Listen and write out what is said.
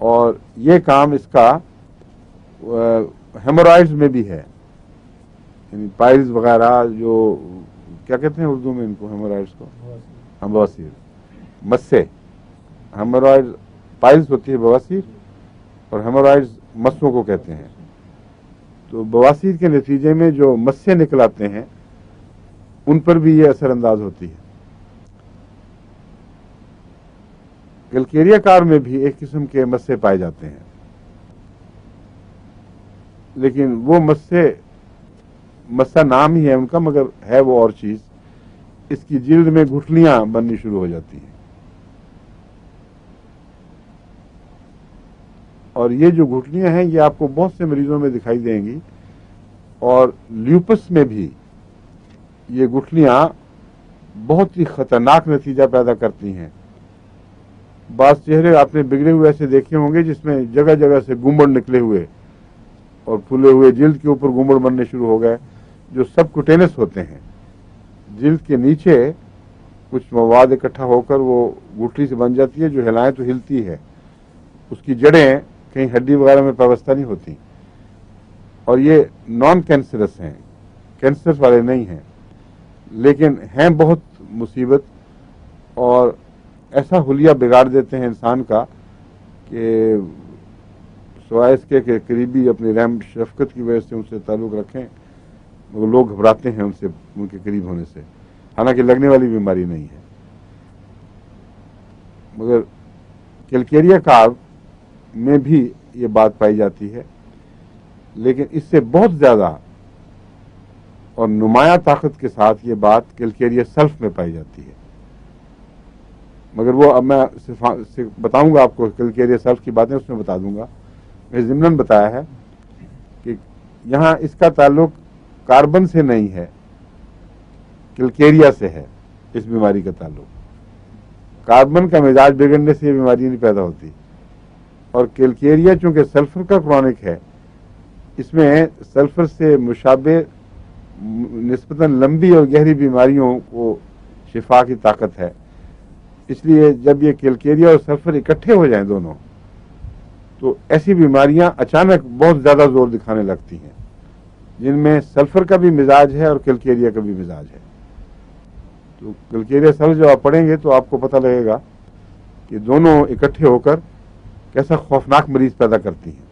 اور یہ کام اس کا ہیمورائڈز میں بھی ہے، یعنی پائلز وغیرہ، جو کیا کہتے ہیں اردو میں ان کو، ہیمورائڈز کو، بواسیر، مسے، ہیمورائڈ پائلز ہوتی ہے بواسیر، اور ہیمورائڈز مسوں کو کہتے ہیں۔ تو بواسیر کے نتیجے میں جو مسے نکل آتے ہیں ان پر بھی یہ اثر انداز ہوتی ہے۔ کیلکیریا کار میں بھی ایک قسم کے مسے پائے جاتے ہیں، لیکن وہ مسا نام ہی ہے ان کا، مگر ہے وہ اور چیز۔ اس کی جلد میں گٹھلیاں بننی شروع ہو جاتی ہیں، اور یہ جو گٹھلیاں ہیں یہ آپ کو بہت سے مریضوں میں دکھائی دیں گی، اور لیوپس میں بھی یہ گٹھلیاں بہت ہی خطرناک نتیجہ پیدا کرتی ہیں۔ بعض چہرے آپ نے بگڑے ہوئے ایسے دیکھے ہوں گے جس میں جگہ جگہ سے گنبد نکلے ہوئے اور پھولے ہوئے، جلد کے اوپر گنبد بننے شروع ہو گئے، جو سب کوٹینس ہوتے ہیں۔ جلد کے نیچے کچھ مواد اکٹھا ہو کر وہ گٹھلی سے بن جاتی ہے، جو ہلائیں تو ہلتی ہے، اس کی جڑیں کہیں ہڈی وغیرہ میں پیوستہ نہیں ہوتی، اور یہ نان کینسرس ہیں، کینسر والے نہیں ہیں، لیکن ہیں بہت مصیبت، اور ایسا حلیہ بگاڑ دیتے ہیں انسان کا کہ سوائے اس کے کہ قریبی اپنی رحم شفقت کی وجہ سے ان سے تعلق رکھیں، مگر لوگ گھبراتے ہیں ان کے قریب ہونے سے، حالانکہ لگنے والی بیماری نہیں ہے۔ مگر کیلکیریا کار میں بھی یہ بات پائی جاتی ہے، لیکن اس سے بہت زیادہ اور نمایاں طاقت کے ساتھ یہ بات کیلکیریا سلف میں پائی جاتی ہے، مگر وہ اب میں بتاؤں گا آپ کو، کیلکیریا سلف کی باتیں اس میں بتا دوں گا۔ میں ضمناً بتایا ہے کہ یہاں اس کا تعلق کاربن سے نہیں ہے، کیلکیریا سے ہے اس بیماری کا تعلق۔ کاربن کا مزاج بگڑنے سے یہ بیماری نہیں پیدا ہوتی، اور کیلکیریا چونکہ سلفر کا کرونک ہے، اس میں سلفر سے مشابہ نسبتاً لمبی اور گہری بیماریوں کو شفا کی طاقت ہے۔ اس لیے جب یہ کیلکیریا اور سلفر اکٹھے ہو جائیں دونوں، تو ایسی بیماریاں اچانک بہت زیادہ زور دکھانے لگتی ہیں، جن میں سلفر کا بھی مزاج ہے اور کیلکیریا کا بھی مزاج ہے۔ تو کیلکیریا سلف جب آپ پڑھیں گے تو آپ کو پتہ لگے گا کہ دونوں اکٹھے ہو کر کیسا خوفناک مریض پیدا کرتی ہیں۔